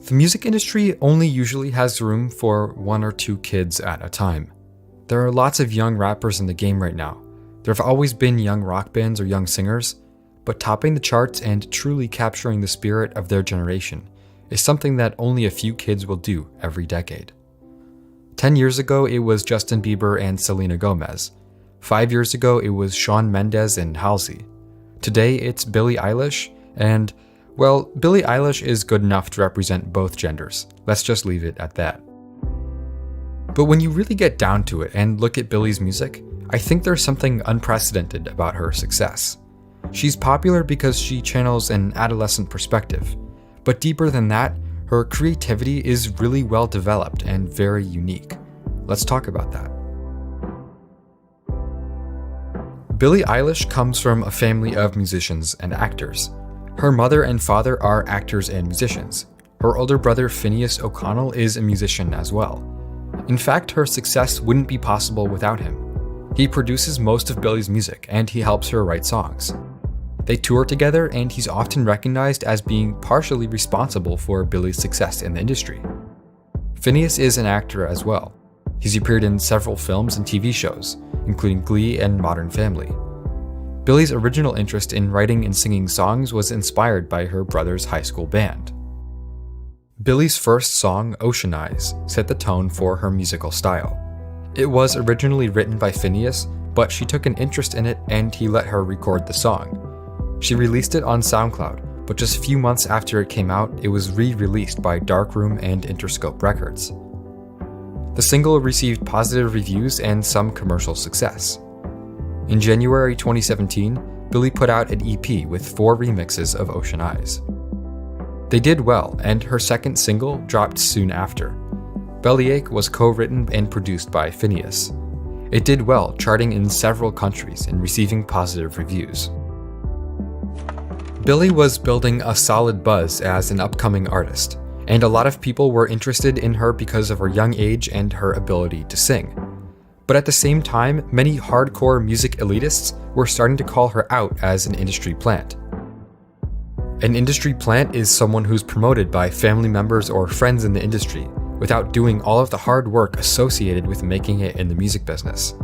The music industry only usually has room for 1 or 2 kids at a time. There are lots of young rappers in the game right now. There have always been young rock bands or young singers, but topping the charts and truly capturing the spirit of their generation is something that only a few kids will do every decade. 10 years ago, it was Justin Bieber and Selena Gomez. 5 years ago, it was Shawn Mendes and Halsey. Today, it's Billie Eilish, and, well, Billie Eilish is good enough to represent both genders. Let's just leave it at that. But when you really get down to it and look at Billie's music, I think there's something unprecedented about her success. She's popular because she channels an adolescent perspective, but deeper than that, her creativity is really well developed and very unique. Let's talk about that. Billie Eilish comes from a family of musicians and actors. Her mother and father are actors and musicians. Her older brother Finneas O'Connell is a musician as well. In fact, her success wouldn't be possible without him. He produces most of Billie's music and he helps her write songs. They tour together and he's often recognized as being partially responsible for Billie's success in the industry. Finneas is an actor as well. He's appeared in several films and TV shows, including Glee and Modern Family. Billie's original interest in writing and singing songs was inspired by her brother's high school band. Billie's first song, Ocean Eyes, set the tone for her musical style. It was originally written by Finneas, but she took an interest in it and he let her record the song. She released it on SoundCloud, but just a few months after it came out, it was re-released by Darkroom and Interscope Records. The single received positive reviews and some commercial success. In January 2017, Billie put out an EP with 4 remixes of Ocean Eyes. They did well, and her second single dropped soon after. Bellyache was co-written and produced by Finneas. It did well, charting in several countries and receiving positive reviews. Billie was building a solid buzz as an upcoming artist, and a lot of people were interested in her because of her young age and her ability to sing. But at the same time, many hardcore music elitists were starting to call her out as an industry plant. An industry plant is someone who's promoted by family members or friends in the industry without doing all of the hard work associated with making it in the music business.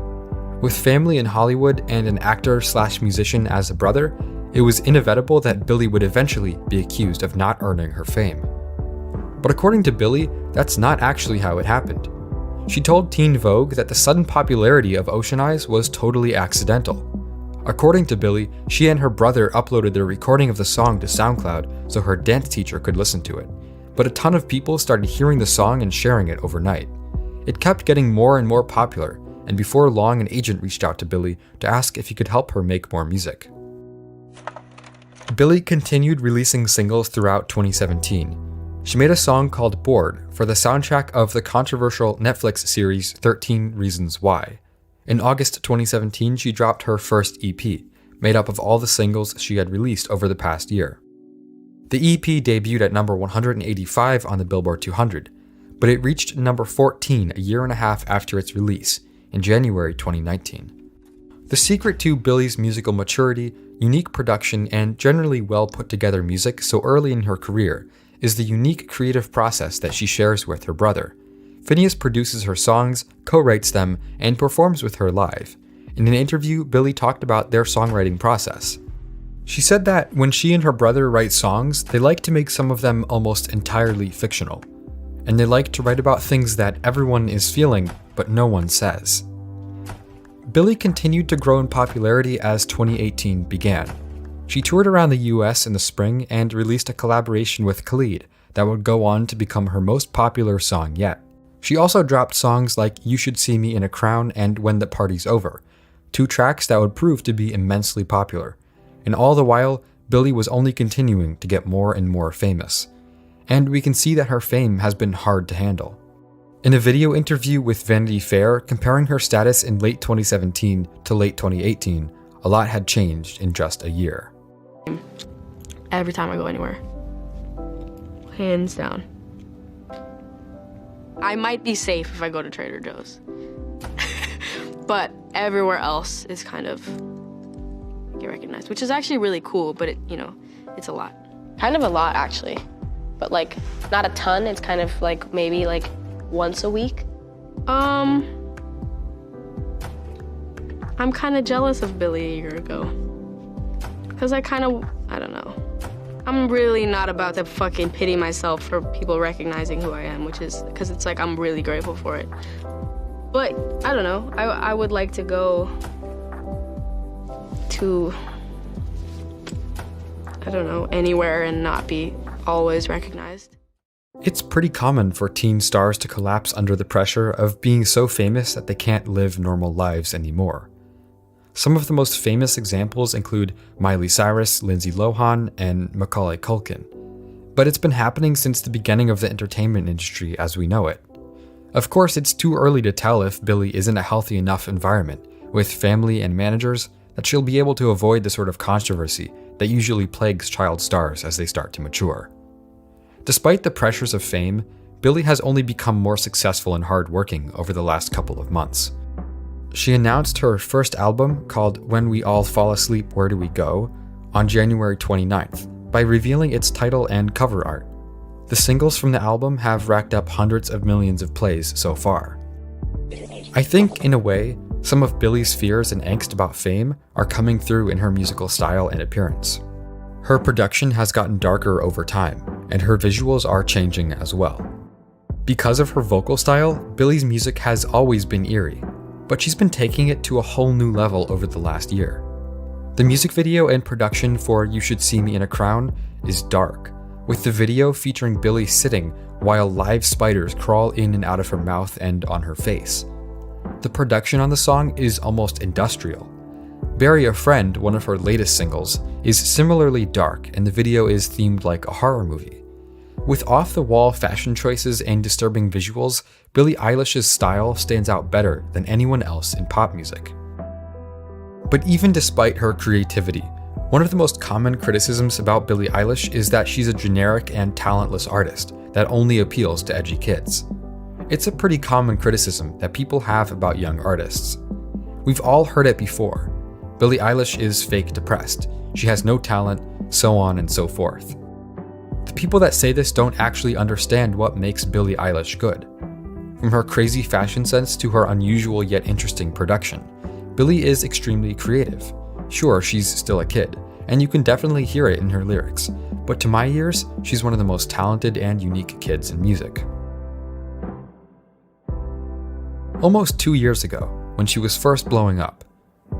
With family in Hollywood and an actor/musician as a brother, it was inevitable that Billie would eventually be accused of not earning her fame. But according to Billie, that's not actually how it happened. She told Teen Vogue that the sudden popularity of Ocean Eyes was totally accidental. According to Billie, she and her brother uploaded their recording of the song to SoundCloud so her dance teacher could listen to it. But a ton of people started hearing the song and sharing it overnight. It kept getting more and more popular, and before long an agent reached out to Billie to ask if he could help her make more music. Billie continued releasing singles throughout 2017. She made a song called Bored for the soundtrack of the controversial Netflix series 13 Reasons Why. In August 2017, she dropped her first EP, made up of all the singles she had released over the past year. The EP debuted at number 185 on the Billboard 200, but it reached number 14 a year and a half after its release, in January 2019. The secret to Billie's musical maturity, unique production, and generally well put together music so early in her career is the unique creative process that she shares with her brother. Finneas produces her songs, co-writes them, and performs with her live. In an interview, Billie talked about their songwriting process. She said that when she and her brother write songs, they like to make some of them almost entirely fictional. And they like to write about things that everyone is feeling, but no one says. Billie continued to grow in popularity as 2018 began. She toured around the US in the spring and released a collaboration with Khalid that would go on to become her most popular song yet. She also dropped songs like You Should See Me in a Crown and When the Party's Over, 2 tracks that would prove to be immensely popular. And all the while, Billie was only continuing to get more and more famous. And we can see that her fame has been hard to handle. In a video interview with Vanity Fair comparing her status in late 2017 to late 2018, a lot had changed in just a year. Every time I go anywhere. Hands down. I might be safe if I go to Trader Joe's. But everywhere else is kind of get recognized, which is actually really cool, but it's a lot. Kind of a lot, actually. but like not a ton. It's kind of like maybe like once a week. I'm kind of jealous of Billie a year ago. Cause I don't know. I'm really not about to fucking pity myself for people recognizing who I am, which is, cause it's like I'm really grateful for it. But I don't know, I would like to go to, I don't know, anywhere and not be always recognized. It's pretty common for teen stars to collapse under the pressure of being so famous that they can't live normal lives anymore. Some of the most famous examples include Miley Cyrus, Lindsay Lohan, and Macaulay Culkin. But it's been happening since the beginning of the entertainment industry as we know it. Of course, it's too early to tell if Billie is in a healthy enough environment, with family and managers, that she'll be able to avoid the sort of controversy that usually plagues child stars as they start to mature. Despite the pressures of fame, Billie has only become more successful and hardworking over the last couple of months. She announced her first album, called When We All Fall Asleep, Where Do We Go?, on January 29th, by revealing its title and cover art. The singles from the album have racked up hundreds of millions of plays so far. I think, in a way, some of Billie's fears and angst about fame are coming through in her musical style and appearance. Her production has gotten darker over time, and her visuals are changing as well. Because of her vocal style, Billie's music has always been eerie, but she's been taking it to a whole new level over the last year. The music video and production for You Should See Me in a Crown is dark, with the video featuring Billie sitting while live spiders crawl in and out of her mouth and on her face. The production on the song is almost industrial. Bury a Friend, one of her latest singles, is similarly dark, and the video is themed like a horror movie. With off-the-wall fashion choices and disturbing visuals, Billie Eilish's style stands out better than anyone else in pop music. But even despite her creativity, one of the most common criticisms about Billie Eilish is that she's a generic and talentless artist that only appeals to edgy kids. It's a pretty common criticism that people have about young artists. We've all heard it before. Billie Eilish is fake depressed, she has no talent, so on and so forth. The people that say this don't actually understand what makes Billie Eilish good. From her crazy fashion sense to her unusual yet interesting production, Billie is extremely creative. Sure, she's still a kid, and you can definitely hear it in her lyrics, but to my ears, she's one of the most talented and unique kids in music. Almost 2 years ago, when she was first blowing up,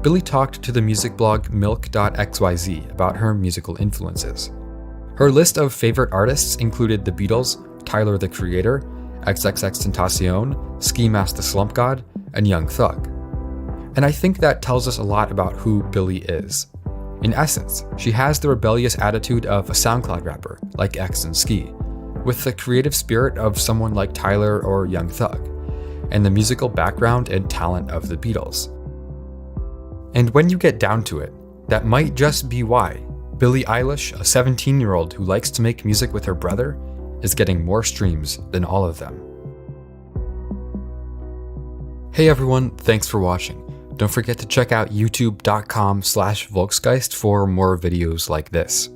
Billie talked to the music blog milk.xyz about her musical influences. Her list of favorite artists included The Beatles, Tyler the Creator, XXXTentacion, Ski Mask the Slump God, and Young Thug. And I think that tells us a lot about who Billie is. In essence, she has the rebellious attitude of a SoundCloud rapper like X and Ski, with the creative spirit of someone like Tyler or Young Thug, and the musical background and talent of the Beatles. And when you get down to it, that might just be why Billie Eilish, a 17-year-old who likes to make music with her brother, is getting more streams than all of them. Hey everyone, thanks for watching. Don't forget to check out youtube.com/Volksgeist for more videos like this.